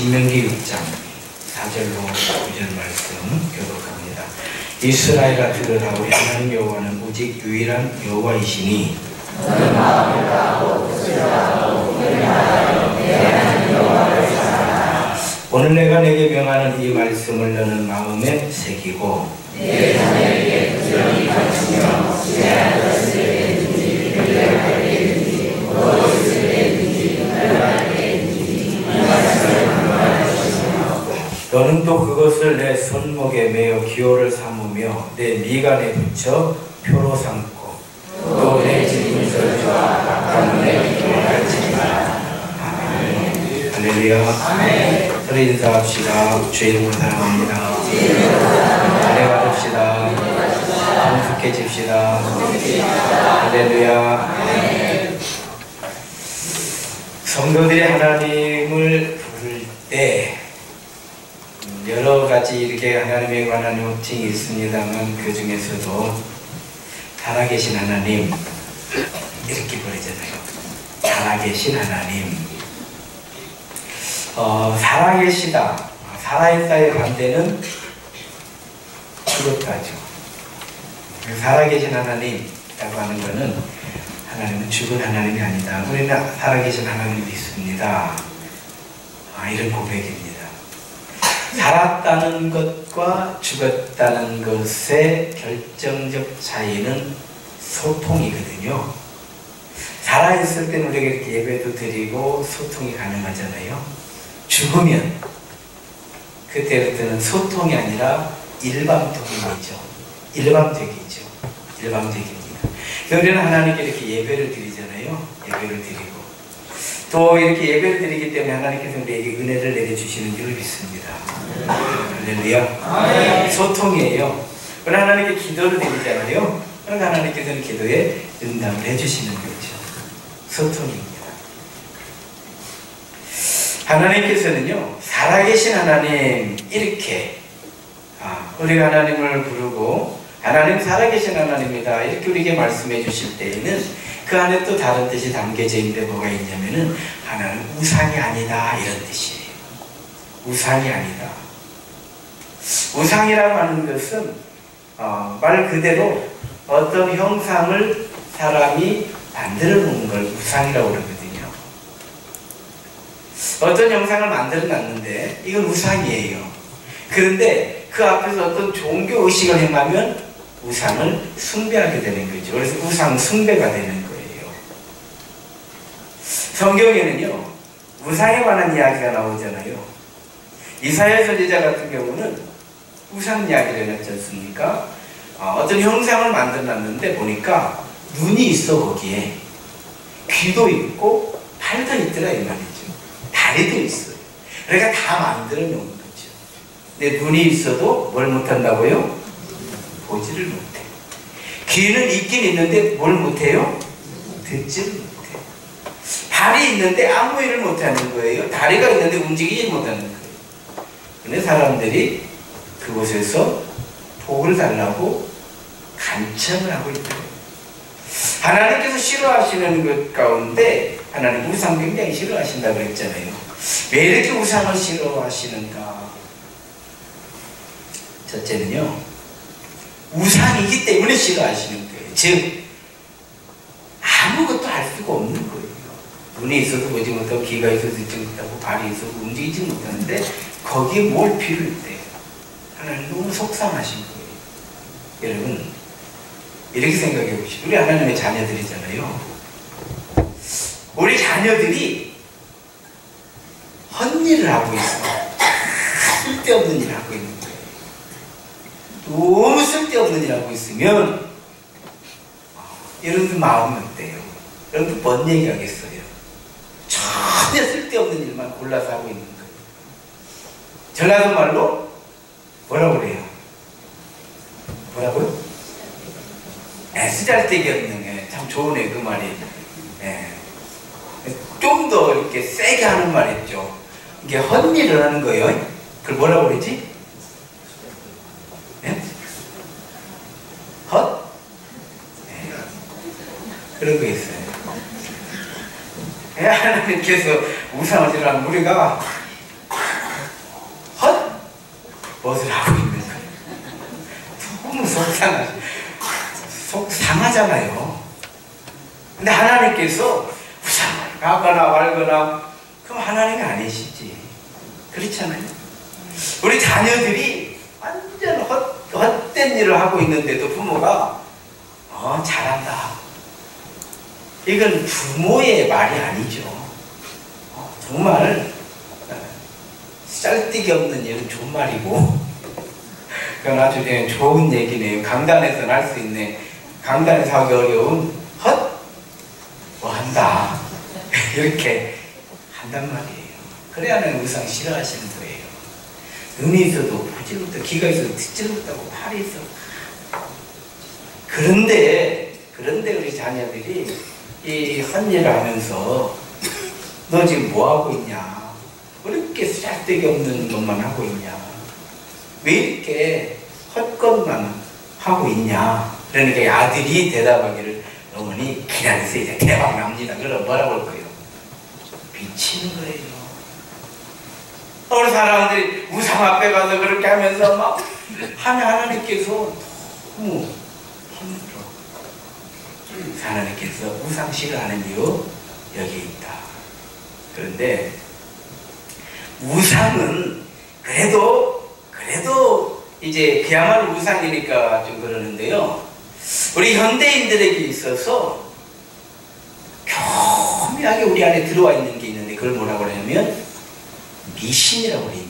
신명기 6장 4절로 9절 말씀 교독합니다. 이스라엘아 들으라. 우리 하나님 여호와는 오직 유일한 여호와이시니 너는 마음을 다하고 뜻을 다하고 너를 하나여 내 하나님 여호와를 사랑하라. 오늘 내가 내게 명하는 이 말씀을 너는 마음에 새기고 내 자녀에게 부지런히 가르치며 지혜한 것을 내든지 그들에게 내든지 무엇을 내든지 너를 내든지 이 말씀을 강구할 것이며 너는 또 그것을 내 손목에 매어 기호를 삼으며 내 미간에 붙여 표로 삼고 또 내 진문서주와 각가문에 기호를 가르치라. 아멘. 할렐루야. 아멘. 서로 인사합시다. 주의 이름으로 사랑합니다. 은혜 받읍시다. 성숙해집시다. 할렐루야. 성도들이 하나님을 부를 때 여러 가지 이렇게 하나님에 관한 호칭이 있습니다만 그 중에서도 살아계신 하나님 이렇게 부르잖아요. 살아계신 하나님. 살아계시다. 살아있다의 반대는 죽었다죠. 살아계신 하나님이라고 하는 것은 하나님은 죽은 하나님이 아니다. 우리는 살아계신 하나님이 있습니다. 이런 고백입니다. 살았다는 것과 죽었다는 것의 결정적 차이는 소통이거든요. 살아있을 때는 우리가 이렇게 예배도 드리고 소통이 가능하잖아요. 죽으면 그때부터는 소통이 아니라 일방통이죠. 일방적이죠. 일방적입니다. 우리는 하나님께 이렇게 예배를 드리잖아요. 예배를 드리고 또 이렇게 예배를 드리기 때문에 하나님께서 우리에게 은혜를 내려주시는 줄 믿습니다. 할렐루야. 소통이에요. 그러나 하나님께 기도를 드리잖아요. 그러나 하나님께서는 기도에 응답을 해주시는 거죠. 소통입니다. 하나님께서는요, 살아계신 하나님, 이렇게 우리가 하나님을 부르고 하나님 살아계신 하나님이다 이렇게 우리에게 말씀해 주실 때에는 그 안에 또 다른 뜻이 담겨져 있는데 뭐가 있냐면은 하나는 우상이 아니다 이런 뜻이에요. 우상이 아니다. 우상이라고 하는 것은 말 그대로 어떤 형상을 사람이 만들어 놓은 걸 우상이라고 그러거든요. 어떤 형상을 만들어 놨는데 이건 우상이에요. 그런데 그 앞에서 어떤 종교 의식을 행하면 우상을 숭배하게 되는 거죠. 그래서 우상 숭배가 되는 거예요. 성경에는요, 우상에 관한 이야기가 나오잖아요. 이사야 선지자 같은 경우는 우상 이야기를 해놨지 않습니까? 어떤 형상을 만들어놨는데 보니까 눈이 있어 거기에. 귀도 있고 팔도 있더라 이 말이죠. 다리도 있어요. 그러니까 다 만들어 놓은 거죠. 근데 눈이 있어도 뭘 못한다고요? 보지를 못해. 귀는 있긴 있는데 뭘 못해요? 듣지를 못해요. 발이 있는데 아무 일을 못하는 거예요. 다리가 있는데 움직이지 못하는 거예요. 근데 사람들이 그곳에서 복을 달라고 간청을 하고 있더라고요. 하나님께서 싫어하시는 것 가운데 하나님 우상 굉장히 싫어하신다고 그랬잖아요. 왜 이렇게 우상을 싫어하시는가? 첫째는요, 우상이기 때문에 싫어하시는 거예요. 즉 아무것도 할 수가 없는 거예요. 눈이 있어도 보지 못하고 귀가 있어도 듣지 못하고 발이 있어도 움직이지 못하는데 거기에 뭘 필요했대요. 하나님 너무 속상하신 거예요. 여러분 이렇게 생각해 보시죠. 우리 하나님의 자녀들이잖아요. 우리 자녀들이 헛일을 하고 있어요. 쓸데없는 일을 하고 있는 거예요. 너무 쓸데없는 일을 하고 있으면 여러분들 마음이 어때요? 여러분들 뭔 얘기 하겠어요? 전혀 쓸데없는 일만 골라서 하고 있는 거예요. 전라도 말로 뭐라고 그래요? 뭐라고요? 쓰잘데기 없는 참 좋으네 그 말이. 좀 더 이렇게 세게 하는 말 있죠. 이게 헛일을 하는 거예요. 그걸 뭐라고 그러지? 헛? 그런 거 있어요. 하나님께서 우상을 싫어하는 우리가 무엇을 하고 있는 거예요. 너무 속상하잖아요. 근데 하나님께서 우상을 하거나 말거나 그럼 하나님이 아니시지. 그렇잖아요. 우리 자녀들이 완전 헛된 일을 하고 있는데도 부모가 잘한다. 이건 부모의 말이 아니죠. 정말 쌀데기 없는 일은 좋은 말이고 그건 아주 좋은 얘기네요. 강단에서는 할 수 있네. 강단에서 하기 어려운 뭐 한다 이렇게 한단 말이에요. 그래야는 우상 싫어하시는 거예요. 눈이 있어도 보질 못하고 귀가 있어도 듣질 못하고 팔이 있어. 그런데 우리 자녀들이 이 헛일을 하면서 너 지금 뭐하고 있냐, 왜 이렇게 쓸데기 없는 것만 하고 있냐, 왜 이렇게 헛것만 하고 있냐. 그러니까 아들이 대답하기를 어머니 기다리세요. 이제 대박 납니다. 그럼 뭐라고 할 거예요? 미치는 거예요. 우리 사람들이 우상 앞에 가서 그렇게 하면서 막 하면 하나님께서 너무 힘들어. 하나님께서 우상 싫어하는 이유 여기 있다. 그런데 우상은 그래도 이제 그야말로 우상이니까 좀 그러는데요. 우리 현대인들에게 있어서 교묘하게 우리 안에 들어와 있는 게 있는데 그걸 뭐라고 하냐면 미신이라고 그래요.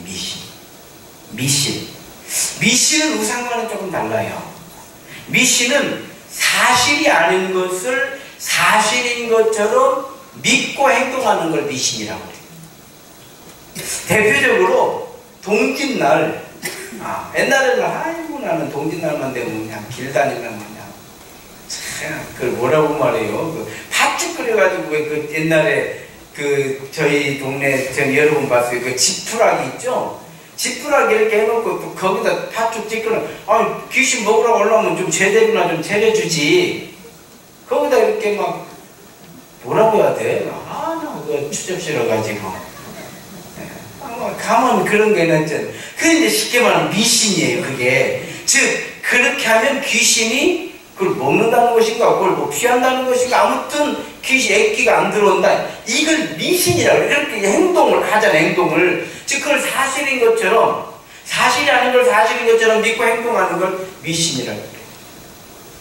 미신은 우상과는 조금 달라요. 미신은 사실이 아닌 것을 사실인 것처럼 믿고 행동하는 걸 미신이라고 해요. 대표적으로 동짓날, 옛날에는 아이고 나는 동짓날만 되면 그냥 길 다니려면 그냥 참 그걸 뭐라고 말해요. 그 팥죽 끓여가지고 그 옛날에 그 저희 동네 전 여러 번 봤어요. 그 지푸라기 있죠. 지푸라기 이렇게 해놓고 거기다 팥죽 찍거나 귀신 먹으라고 올라오면 좀 제대로나 좀 차려주지. 거기다 이렇게 막 뭐라고 해야 돼? 나 그거 추접 싫어가지고 가면 그런 게 있잖아. 그게 이제 쉽게 말하면 미신이에요. 그게 즉 그렇게 하면 귀신이 그걸 먹는다는 것인가 그걸 뭐 피한다는 것인가 아무튼 귀신 액기가 안 들어온다. 이걸 미신이라고 그래. 이렇게 행동을 하잖아요. 행동을 즉 그걸 사실인 것처럼 사실이 아닌 걸 사실인 것처럼 믿고 행동하는 걸 미신이라고 그래.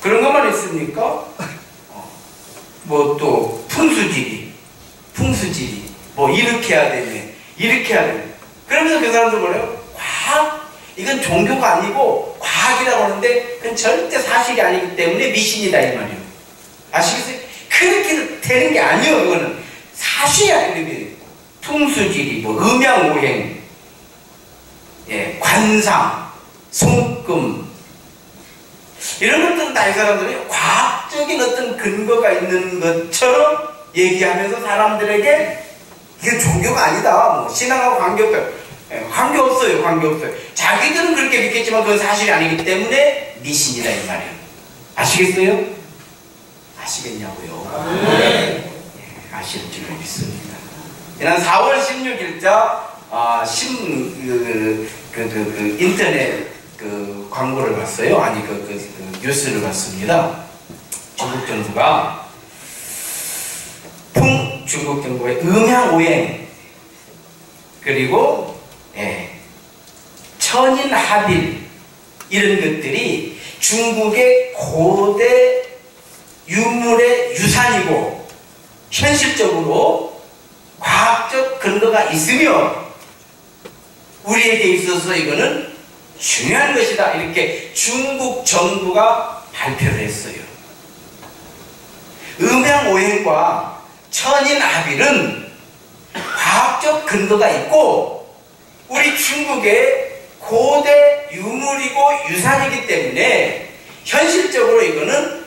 그런 것만 있습니까? 뭐 또 풍수지리 뭐 이렇게 해야 되네 이렇게 해야 되네. 그러면서 그 사람들 뭐래요? 과학, 이건 종교가 아니고 과학이라고 하는데 그건 절대 사실이 아니기 때문에 미신이다 이 말이에요. 아시겠어요? 그렇게 되는 게 아니에요. 그거는 사실이 아니에요. 풍수지리, 뭐 음양오행, 관상, 손금 이런 것들은 다 이 사람들이 과학적인 어떤 근거가 있는 것처럼 얘기하면서 사람들에게 이게 종교가 아니다. 뭐 신앙하고 관계없다. 관계없어요. 관계없어요. 자기들은 그렇게 믿겠지만 그건 사실이 아니기 때문에 미신이다 이 말이에요. 아시겠어요? 아시겠냐고요? 네. 아실 줄 믿습니다. 지난 4월 16일자 인터넷 광고를 봤어요. 아니 뉴스를 봤습니다. 중국 정부가 중국 정부의 음양오행 그리고 천인합일 이런 것들이 중국의 고대 유물의 유산이고 현실적으로 과학적 근거가 있으며 우리에게 있어서 이거는 중요한 것이다 이렇게 중국 정부가 발표를 했어요. 음양오행과 천인합일은 과학적 근거가 있고 우리 중국의 고대 유물이고 유산이기 때문에 현실적으로 이거는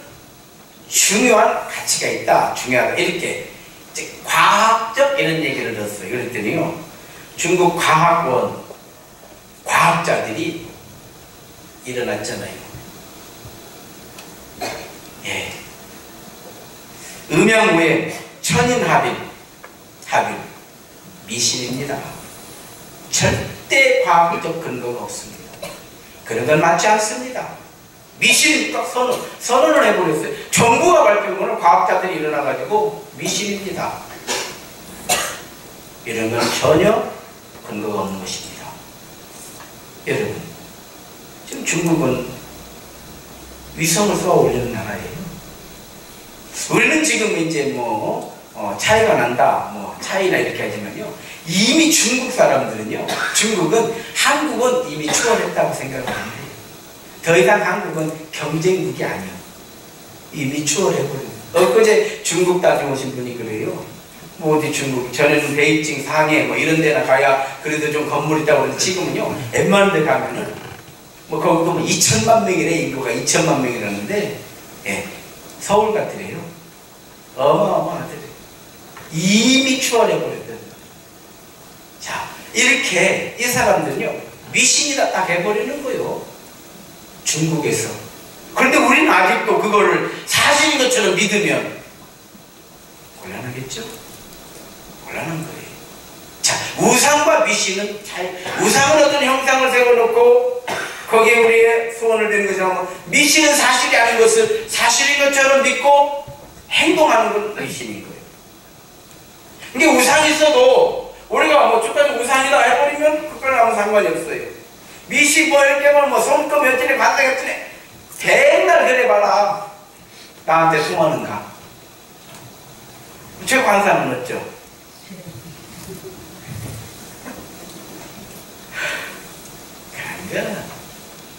중요한 가치가 있다. 중요하다. 이렇게 과학적 이런 얘기를 했어요. 그랬더니요. 중국 과학원 과학자들이 일어났잖아요. 음양오행, 천인합일, 미신입니다. 절대 과학적 근거가 없습니다. 그런 건 맞지 않습니다. 미신이 딱 선언을 해버렸어요. 정부가 밝힌 거는 과학자들이 일어나가지고 미신입니다. 이런 건 전혀 근거가 없는 것입니다. 여러분, 지금 중국은 위성을 쏘아 올리는 나라예요. 우리는 지금 이제 차이가 난다, 차이나 이렇게 하지만요. 이미 중국 사람들은요, 한국은 이미 추월했다고 생각을 합니다. 더 이상 한국은 경쟁국이 아니에요. 이미 추월해버려요. 엊그제 중국 다녀오신 분이 그래요. 어디 중국, 전에는 베이징, 상해 이런 데나 가야 그래도 좀 건물이 있다고 그러는데 지금은요, 웬만한 데 가면은 거기도 2천만 명이래, 인구가 2천만 명이라는데, 예, 서울 같으래요. 어마어마하더래요. 이미 추월해버렸던. 자, 이렇게 이 사람들은요, 미신이다 딱 해버리는 거예요. 중국에서. 그런데 우리는 아직도 그거를 사실인 것처럼 믿으면 곤란하겠죠? 곤란한 거예요. 자, 우상과 미신은 우상은 어떤 형상을 세워놓고 거기에 우리의 소원을 드리는 것이라면, 미신은 사실이 아닌 것을 사실인 것처럼 믿고 행동하는 건 미신인 거예요. 그러니까 우상이 있어도 우리가 주까지 우상이다 해버리면 그건 아무 상관이 없어요. 미신 이렇게만 손금 현진에 갔다 했더니 맨날 그래봐라. 나한테 통하는가? 제 관상은 없죠.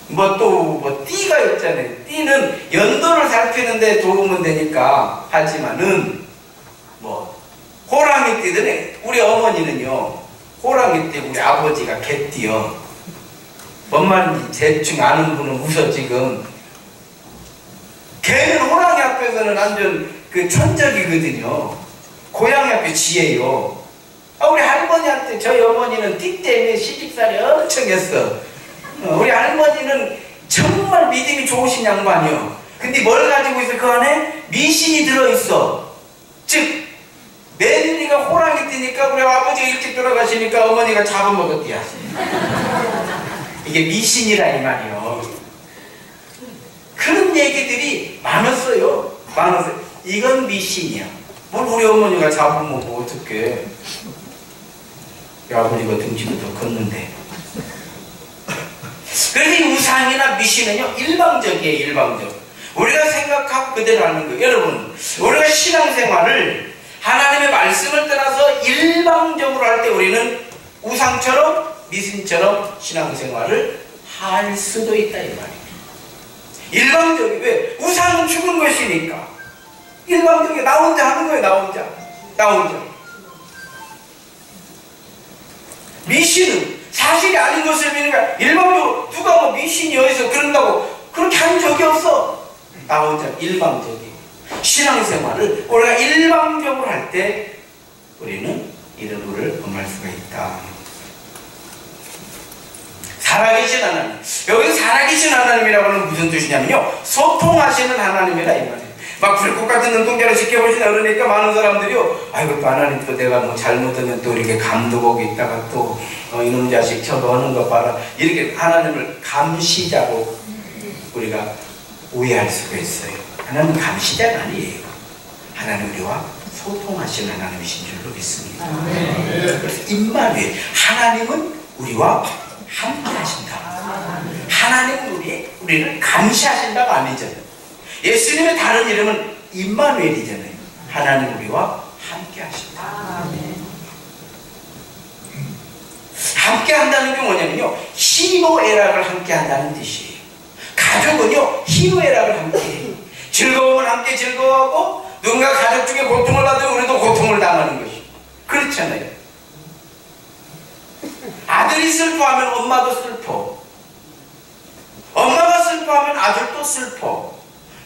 그러니까 띠가 있잖아요. 띠는 연도를 살피는데 도움은 되니까 하지만은 호랑이 띠든 우리 어머니는요, 호랑이 띠 우리 아버지가 개띠요. 뭔 말인지 대충 아는 분은 웃어 지금. 개는 호랑이 앞에서는 완전 천적이거든요. 고양이 앞에 지혜요. 우리 할머니한테 저희 어머니는 띠 때문에 시집살이 엄청 했어. 우리 할머니는 정말 믿음이 좋으신 양반이요. 근데 뭘 가지고 있어? 그 안에 미신이 들어있어. 즉 며느리가 호랑이 띠니까 우리 아버지가 이렇게 돌아가시니까 어머니가 잡아먹었디야. 이게 미신이라 이 말이요. 그런 얘기들이 많았어요. 이건 미신이야. 뭘 우리 어머니가 잡아먹고 어떡해. 아버지가 등치도 더 컸는데. 그래서 이 우상이나 미신은요, 일방적이에요. 일방적. 우리가 생각하고 그대로 하는 거예요. 여러분, 우리가 신앙생활을 하나님의 말씀을 떠나서 일방적으로 할 때 우리는 우상처럼 미신처럼 신앙생활을 할 수도 있다 이 말이에요. 일방적이 왜? 우상은 죽은 것이니까. 일방적이 나 혼자 하는 거예요. 나 혼자. 미신은 사실이 아닌 것을 믿는 거야. 일방적으로 누가 미신이 어디서 그런다고 그렇게 한 적이 없어. 나 혼자 일방적이에요. 신앙생활을 우리가 일방적으로 할 때 우리는 이런 우를 범할 수가 있다. 살아계신 하나님. 여기 살아계신 하나님이라고 하는 무슨 뜻이냐면요, 소통하시는 하나님이라 이 말이에요. 막 불꽃 같은 눈동자를 지켜보시나 그러니까 많은 사람들이요, 아이고 또 하나님 또 내가 잘못하면 또 이렇게 감독하고 있다가 또 이놈 자식 저거 하는 거 봐라, 이렇게 하나님을 감시자로 우리가 오해할 수가 있어요. 하나님은 감시자가 아니에요. 하나님 우리와 소통하시는 하나님이신 줄로 믿습니다. 그래서 임마누엘, 하나님은 우리와 함께 하신다. 하나님은 우리를 감시하신다가 아니잖아요. 예수님의 다른 이름은 임마누엘이잖아요. 하나님 우리와 함께 하신다. 함께 한다는 게 뭐냐면요, 희노애락을 함께 한다는 뜻이에요. 가족은요, 희노애락을 함께 해요. 즐거움은 함께 즐거워하고, 누군가 가족 중에 고통을 받으면 우리도 고통을 당하는 것이 그렇잖아요. 아들이 슬퍼하면 엄마도 슬퍼. 엄마가 슬퍼하면 아들도 슬퍼.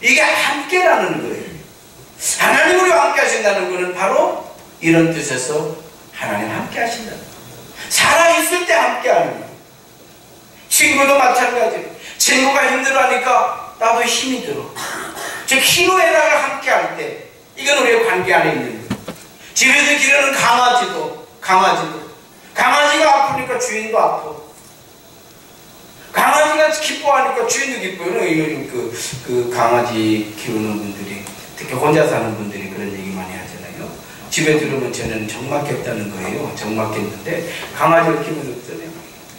이게 함께라는 거예요. 하나님 우리와 함께 하신다는 것은 바로 이런 뜻에서 하나님 함께 하신다. 살아있을 때 함께 하는 거예요. 친구도 마찬가지예요. 친구가 힘들어하니까 나도 힘이 들어. 즉 희노애락을 함께 할 때 이건 우리의 관계 안에 있는 거예요. 집에서 기르는 강아지가 아프니까 주인도 아파. 강아지가 강아지가 기뻐하니까 주인도 기뻐요. 그 강아지 키우는 분들이, 특히 혼자 사는 분들이 그런 얘기 많이 하잖아요. 집에 들어오면 쟤는 정막했다는 거예요. 정막했는데 강아지를 키우면서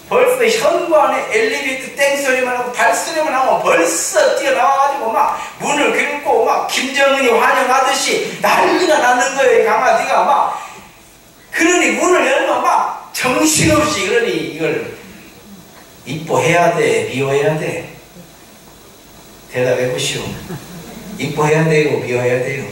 벌써 현관에 엘리베이터 땡소리만 하고 발소리만 하고 벌써 뛰어나와가지고 막 문을 긁고 막 김정은이 환영하듯이 난리가 나는 거예요. 강아지가 막. 그러니 문을 열면 막 정신없이, 그러니 이걸 이뻐해야 돼, 미워해야 돼? 대답해 보시오. 이뻐해야 돼요, 미워해야 돼요?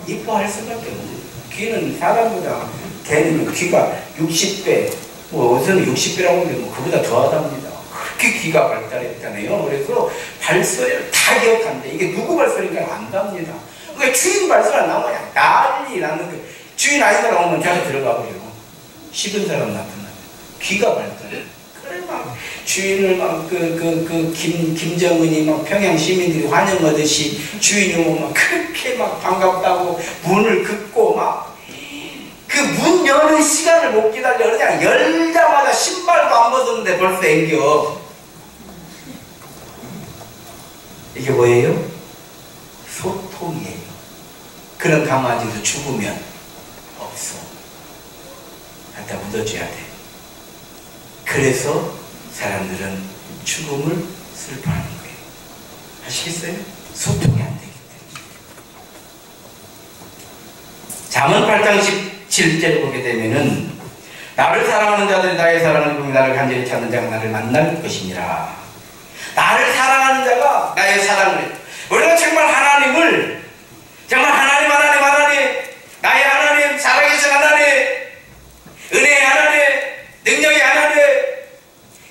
이뻐할 수밖에 없는. 귀는 사람보다, 개는 귀가 60배, 뭐 어디서는 60배라고 하는데 뭐 그보다 더하답니다. 그렇게 귀가 발달했잖아요. 그래서 발소리를 다 기억한대. 이게 누구 발소리인가 안답니다. 그러니까 주인 발소리가 나오면 그냥 난리 나는 거예요. 주인 아이가 나오면 자기 들어가 버리고, 싫은 사람 나타나면 귀가 발달해. 그래 막 주인을 막 김정은이 막 평양 시민들이 환영하듯이 주인이 오면 막 그렇게 막 반갑다고 문을 긋고 막 그 문 여는 시간을 못 기다려. 그냥 열자마자 신발도 안 벗었는데 벌써 앵겨. 이게 뭐예요? 소통이에요. 그런 강아지도 죽으면 없어. 갖다 묻어줘야 돼. 그래서 사람들은 죽음을 슬퍼하는 거예요. 아시겠어요? 소통이 안 되기 때문에. 잠언 8장 17절을 보게 되면은 나를 사랑하는 자들이 나의 사랑을 보며 나를 간절히 찾는 자가 나를 만날 것이니라. 나를 사랑하는 자가 나의 사랑을 해. 우리가 정말 하나님을, 정말 하나님 나의 하나님, 살아계신 하나님, 은혜의 하나님, 능력의 하나님,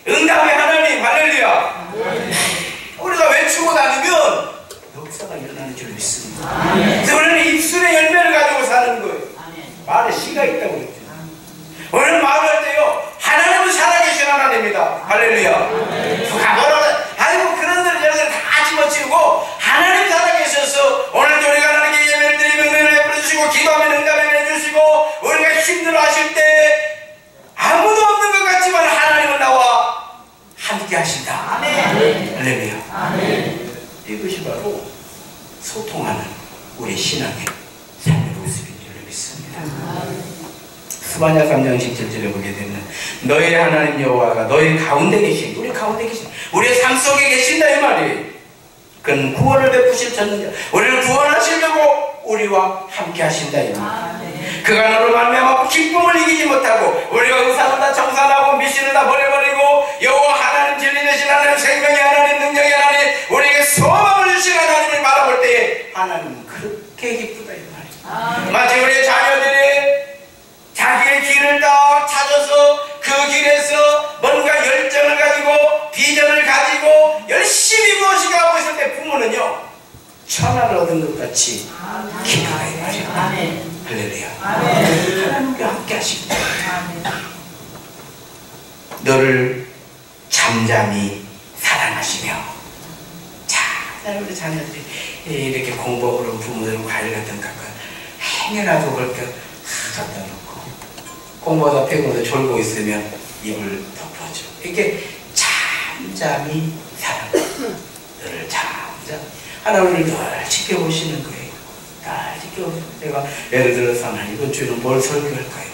응답의 하나님, 할렐루야. 우리가 외치고 다니면 역사가 일어나는 줄 믿습니다. 그래서 우리는 입술의 열매를 가지고 사는 거예요. 말에 씨가 있다고 그랬죠. 우리는 말할 때요, 하나님은 살아계신 하나님입니다. 할렐루야. 누가 뭐라고, 아이고 그런 데를 여러분 다 집어치우고 하나님 살아계셔서 오늘도 우리가 하나님께 예배를 드리며 은혜를 베풀어 주시고 기도하면 응답을 해주시고, 우리가 힘들어 하실 때 아무도 없는 것 같지만 하나님은 나와 함께 하신다. 아멘. 할렐루야. 아멘. 이것이 바로 소통하는 우리 신앙의 삶의 모습인 줄 믿습니다. 스바냐 3장 17절에 보게 되면 너희 하나님 여호와가 너희 가운데 계신, 우리 가운데 계신, 우리의 삶 속에 계신다 이 말이에요. 그는 구원을 베푸실 전능자, 우리를 구원하시려고 우리와 함께 하신다 이 말. 그가 너를 말미암아 기쁨을 이기지 못하고 우리가 의상을 다 정산하고 미신을 다 버려버리고 여호와 하나님, 진리 되신 하나님, 생명의 하나님, 능력의 하나님, 우리에게 소망을 주신 하나님을 바라볼 때에 하나님은 그렇게 기쁘다 이 말이에요. 마치 우리의 자녀들이 자기의 길을 딱 찾아서 그 길에서 뭔가 열정을 가지고 비전을 가지고 열심히 무엇인가 하고 있을 때 부모는요, 천하를 얻은 것 같이 기쁘다 이 말이에요. 할렐루야. 하나님과 함께 하십니다. 너를 잠잠히 사랑하시며. 자, 우리 자녀들이 이렇게 공부하고 부모들은 과일 같은 거 행여라도 그렇게 갖다 놓고 공부하다 배고도 졸고 있으면 입을 덮어줘. 이렇게 잠잠히 사랑하시며. 너를 잠잠히. 하나님을 늘 지켜보시는 거예요. 다 지켜보세요. 내가 예를 들어서 하나님 이번 주에는 뭘 설교할까요?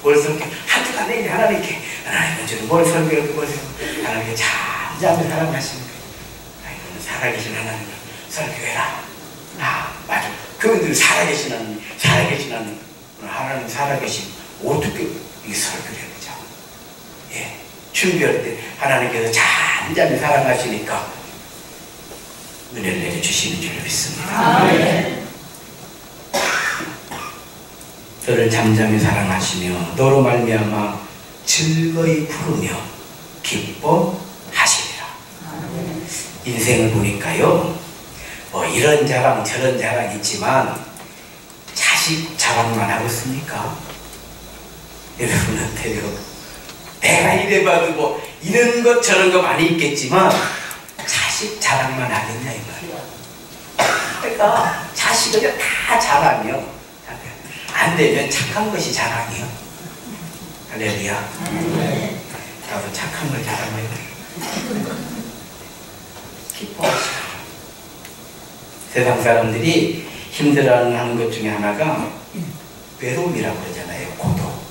뭘 설교? 한주간 내내 하나님께 이번 주에는 뭘 설교할까요? 하나님께 잠잠히 사랑하시는 거예요. 이거는 살아계신 하나님을 설교해라. 맞아. 그분들 살아계신 하나님, 살아계신 하나님, 하나님 살아계신 어떻게 이 설교를 해보자. 예, 준비할 때 하나님께서 잠잠히 사랑하시니까 은혜를 내려주시는 줄 믿습니다. 아멘. 너를 잠잠히 사랑하시며 너로 말미암아 즐거이 부르며 기뻐하시리라. 인생을 보니까요, 뭐 이런 자랑 저런 자랑 있지만 자식 자랑만 하고 있습니까? 여러분한테요, 내가 이래봐도 뭐 이런 것 저런 거 많이 있겠지만 자식 자랑만 하겠냐 이 말이야. 그러니까 자식을 다 잘하며 안 되면 착한 것이 자랑이요. 할렐루야. 나도 착한 걸 자랑해요. 기뻐하시라. 세상 사람들이 힘들어하는 것 중에 하나가 외로움이라고 그러잖아요. 고독.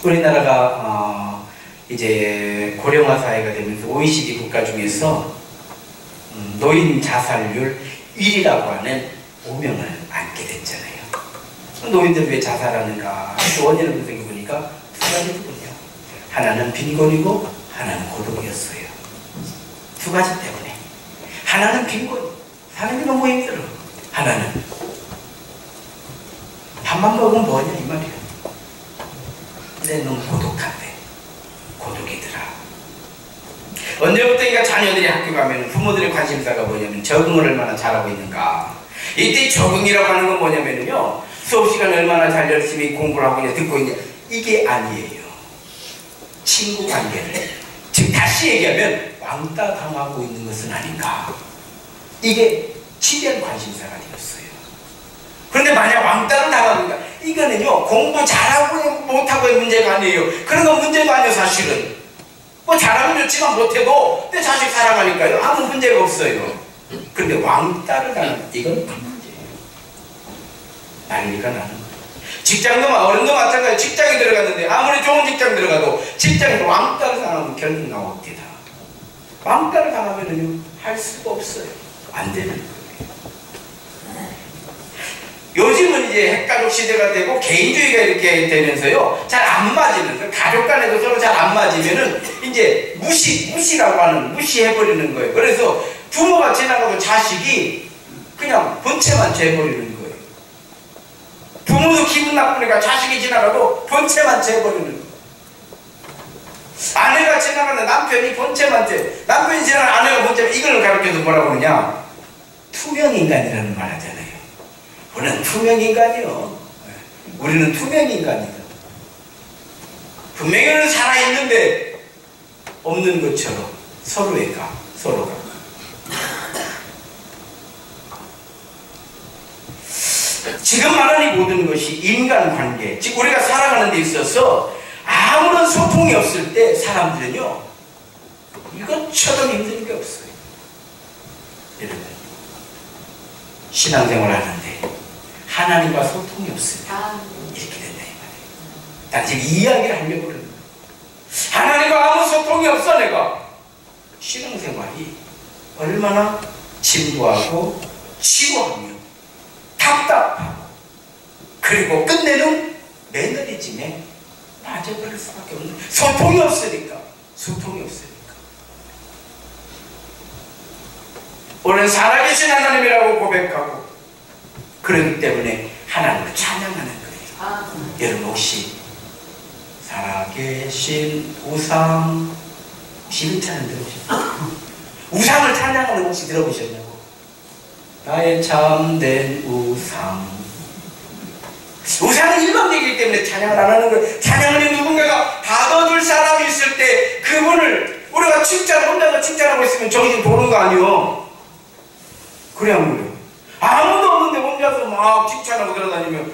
우리나라가 이제 고령화 사회가 되면서 OECD 국가 중에서 노인 자살률 1위라고 하는 오명을 안게 됐잖아요. 노인들 왜 자살하는가? 그 원인을 분석해 보니까 두 가지거든요. 하나는 빈곤이고 하나는 고독이었어요. 두 가지 때문에. 하나는 빈곤. 사람이 너무 힘들어. 하나는 밥만 먹으면 뭐냐 이 말이야. 근데 너무 고독한데. 고독이더라. 언제부터인가 자녀들이 학교 가면 부모들의 관심사가 뭐냐면 적응을 얼마나 잘하고 있는가. 이때 적응이라고 하는 건 뭐냐면요, 수업 시간에 얼마나 잘 열심히 공부를 하고 있냐 듣고 있냐, 이게 아니에요. 친구 관계를, 즉 다시 얘기하면 왕따 당하고 있는 것은 아닌가. 이게 치대한 관심사가 되었어요. 그런데 만약 왕따를 당하는가, 이거는요 공부 잘하고 못하고의 문제가 아니에요. 그런 건 문제도 아니에요. 사실은 뭐 잘하면 좋지만 못해도 내 자식 사랑하니까요 아무 문제가 없어요. 그런데 왕따를 당하는, 이건 문제예요. 난리가 나는 거예요. 직장도 어른도 마찬가지예요. 직장에 들어갔는데 아무리 좋은 직장 들어가도 직장에서 왕따를 당하면 결국 나옵니다. 왕따를 당하면은요 할 수가 없어요. 안 되는 거예요. 요즘은 이제 핵가족 시대가 되고 개인주의가 이렇게 되면서요 잘 안 맞으면서 가족 간에도 서로 잘 안 맞으면은 이제 무시라고 하는, 무시해버리는 거예요. 그래서 부모가 지나가고 자식이 그냥 본체만 재버리는 거예요. 부모도 기분 나쁘니까 자식이 지나가도 본체만 재버리는 거예요. 아내가 지나가는 남편이 본체만 재, 남편이 지나가는 아내가 본체만, 이걸 가르쳐서 뭐라고 그러냐, 투명인간이라는 말 하잖아요. 우리는 투명인간이요. 우리는 투명인간이다. 분명히 우리는 살아있는데 없는 것처럼 서로가 지금 말하는 이 모든 것이 인간관계, 즉 우리가 살아가는 데 있어서 아무런 소통이 없을 때 사람들은요 이것처럼 힘든 게 없어요. 여러분, 신앙생활 하는데 하나님과 소통이 없으면 이렇게 된다 이 말이에요. 난 지금 이 이야기를 하려고 그러는 거예요. 하나님과 아무 소통이 없어. 내가 신앙생활이 얼마나 진부하고 지루하며 답답하고, 그리고 끝내는 매너리즘에 빠져버릴 수밖에 없는, 소통이 없으니까. 우리는 살아계신 하나님이라고 고백하고 그렇기 때문에 하나님을 찬양하는 거예요. 여러분 혹시 살아계신 우상 혹시 찬양 들어보셨나요? 우상을 찬양하는 거 혹시 들어보셨냐고? 나의 참된 우상. 우상은 일방적이기 때문에 찬양을 안 하는 거예요. 찬양하는 누군가가 받아줄 사람이 있을 때 그분을 우리가 혼자서 칭찬하고 있으면 정신 도는 거 아니에요. 그래 안 그래요? 아무도 없는데 혼자서 막 칭찬하고 돌아다니면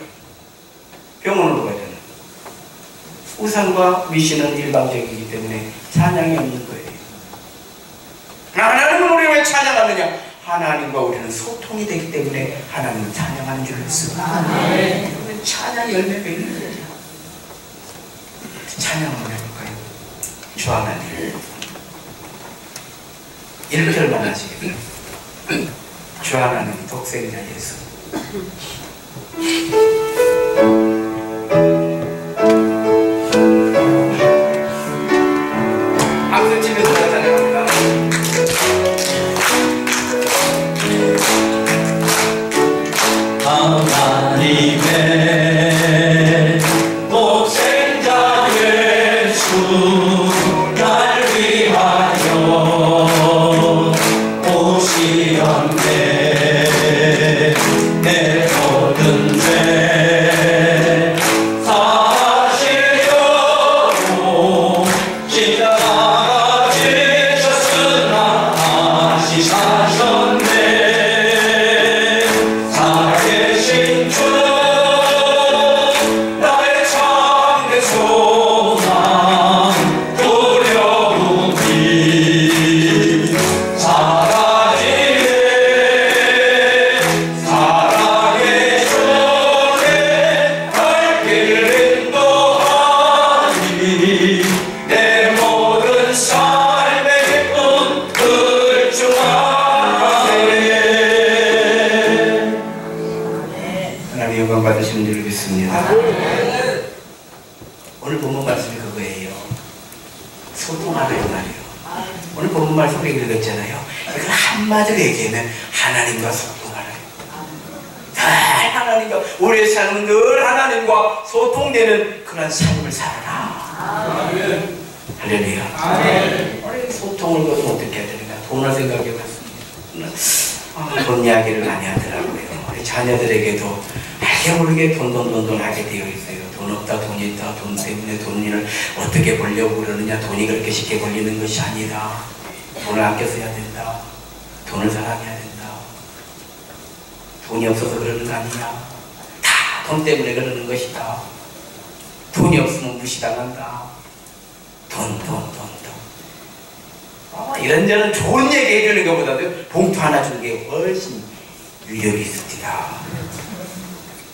병원으로 가야 되나? 우상과 미신은 일방적이기 때문에 찬양이 없는 거예요. 하나님은 우리 왜 찬양하느냐? 하나님과 우리는 소통이 되기 때문에 하나님을 찬양하는 줄 알았습니다. 찬양 열매가 있는 거죠. 찬양 한번 해볼까요? 주 하나님, 1절만 하시겠어요? 주 하나님 독생자 예수, 박수 치면서 찬양합니다. 하나님의 독생자 예수 날 위하여 오시었네. 내 모든 죄 사시려고 십자가 지셨으나 다시 사셨네. 살아계신 주 나의 참된 소망, 말씀이 그거예요. 소통하라 이 말이에요. 오늘 본문 말씀 읽었잖아요. 이걸 한마디로 얘기하면 하나님과 소통하라. 늘 하나님과 우리의 삶은 늘 하나님과 소통되는 그런 삶을 살아라. 할렐루야. 우리 소통을 거두면 어떻게 해야 되는가? 돈을 생각해 봤습니다. 돈 이야기를 많이 하더라고요. 우리 자녀들에게도 알게 모르게 돈 하게 되어 있어요. 돈 없다, 돈이 있다, 돈 때문에 돈을 어떻게 벌려고 그러느냐. 돈이 그렇게 쉽게 벌리는 것이 아니다. 돈을 아껴 써야 된다. 돈을 사랑해야 된다. 돈이 없어서 그러는 거 아니냐. 다 돈 때문에 그러는 것이다. 돈이 없으면 무시당한다. 돈. 이런저런 좋은 얘기 해주는 것보다도 봉투 하나 주는 게 훨씬 위력이 있습니다.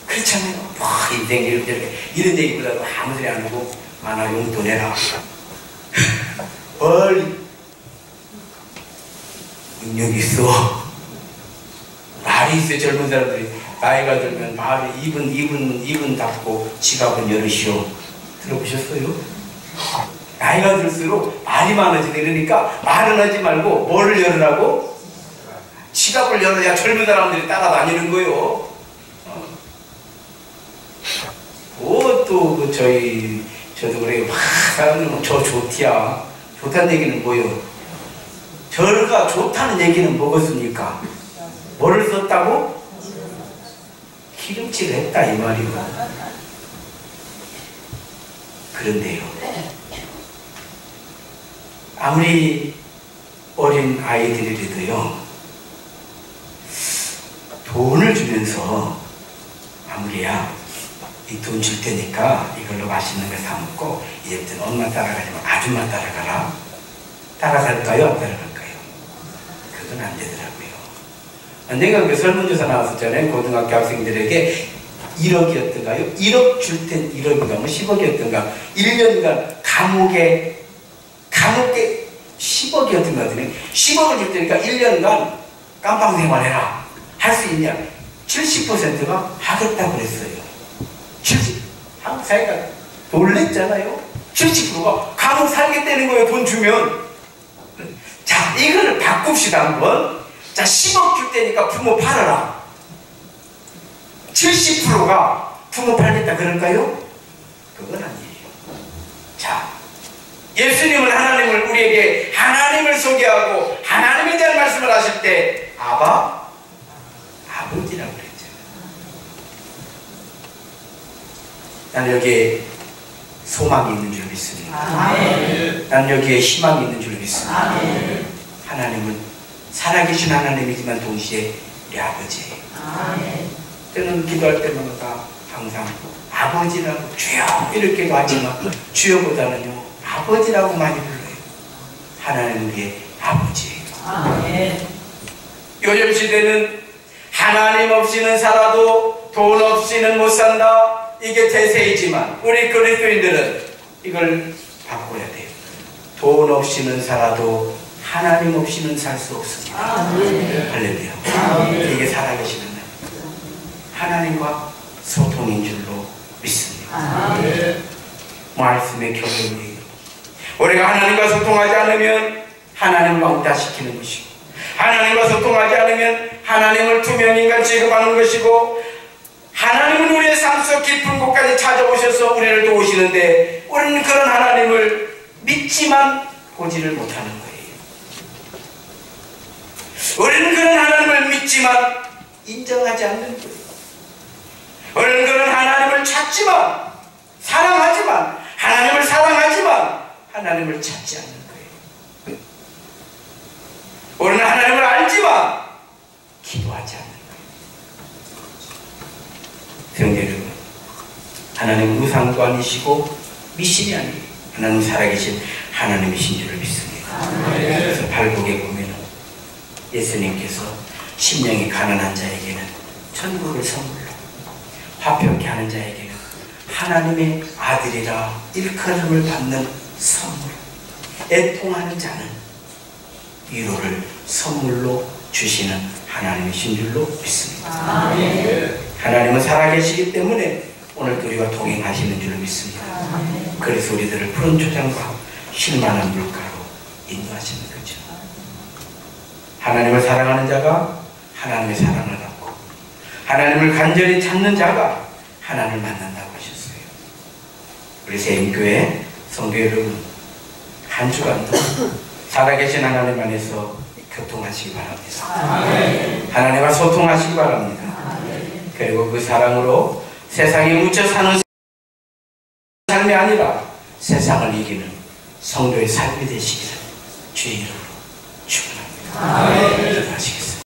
그렇잖아요. 인생 이런 얘기보다도 아무 소리 안 하고 만화 용돈 해라. 능력이 있어. 말이 있어요. 젊은 사람들이 나이가 들면 말이 입은 닫고 지갑은 열으시오. 들어보셨어요? 나이가 들수록 말이 많아지네. 그러니까 말은 하지 말고 뭐를 열으라고? 지갑을 열어야 젊은 사람들이 따라다니는 거요. 또 저도 그래요. 막 사람들은 저 좋디야. 좋다는 얘기는 뭐요? 저가 좋다는 얘기는 뭐겠습니까? 뭐를 썼다고? 기름칠을 했다 이 말이요. 그런데요, 아무리 어린 아이들이라도요, 돈을 주면서 아무리야 이 돈 줄 테니까 이걸로 맛있는 거 사 먹고 이제부터는 엄마 따라가지 마, 아줌마 따라가라. 따라갈까요? 안 따라갈까요? 그건 안 되더라고요. 내가 그 설문조사 나왔었잖아요. 고등학교 학생들에게 1억이었던가요? 1억 줄 땐 1억인가 뭐 10억이었던가 1년간 감옥에 10억이었던 것 같으네. 10억을 줄 테니까 1년간 깜빵 생활해라. 할 수 있냐? 70%가 하겠다고 그랬어요. 70%. 한국 사회가 놀랬잖아요. 70%가 감옥 살겠다는 거예요. 돈 주면. 자, 이거를 바꿉시다 한번. 자, 10억 줄 테니까 부모 팔아라. 70%가 부모 팔겠다 그럴까요? 그건 아니에요. 자, 예수님은 하나님을 우리에게 하나님을 소개하고 하나님에 대한 말씀을 하실 때 아버지라고 그랬잖아요. 난 여기에 소망이 있는 줄 믿습니다. 난 여기에 희망이 있는 줄 믿습니다. 하나님은 살아계신 하나님이지만 동시에 우리 아버지예요. 저는 기도할 때마다 항상 아버지라고 주여 이렇게도 하지만 주여보다는요 아버지라고 많이 불러요. 하나님은 우리의 아버지예요. 요즘 시대는 하나님 없이는 살아도 돈 없이는 못 산다. 이게 대세이지만 우리 그리스도인들은 이걸 바꿔야 돼요. 돈 없이는 살아도 하나님 없이는 살 수 없습니다. 할렐루야. 이게 살아계시는 하나님과 소통인 줄로 믿습니다. 말씀의 결론이에요. 우리가 하나님과 소통하지 않으면 하나님을 왕따시키는 것이고, 하나님과 소통하지 않으면 하나님을 투명인간 취급하는 것이고, 하나님은 우리의 삶 속 깊은 곳까지 찾아오셔서 우리를 도우시는데 우리는 그런 하나님을 믿지만 보지를 못하는 거예요. 우리는 그런 하나님을 믿지만 인정하지 않는 거예요. 우리는 그런 하나님을 찾지만, 사랑하지만, 하나님을 사랑하지만 하나님을 찾지 않는 거예요. 우리는 하나님을 알지만 기도하지 않는 거예요. 성도 여러분, 하나님은 우상도 아니시고 미신이 아니에요. 하나님 살아계신 하나님이신 줄을 믿습니다. 그래서 발복에 보면 예수님께서 심령이 가난한 자에게는 천국을 선물로, 화평케 하는 자에게는 하나님의 아들이라 일컬음을 받는 선물, 애통하는 자는 위로를 선물로 주시는 하나님이신 줄로 믿습니다. 하나님은 살아계시기 때문에 오늘도 우리와 동행하시는 줄 믿습니다. 그래서 우리들을 푸른 초장과 쉴만한 물가로 인도하시는 거죠. 하나님을 사랑하는 자가 하나님의 사랑을 받고 하나님을 간절히 찾는 자가 하나님을 만난다고 하셨어요. 우리 세임교회 성도 여러분, 한 주간도 살아계신 하나님 안에서 교통하시기 바랍니다. 하나님과 소통하시기 바랍니다. 그리고 그 사랑으로 세상에 묻혀 사는 삶이 아니라 세상을 이기는 성도의 삶이 되시기를 주의 이름으로 축원합니다.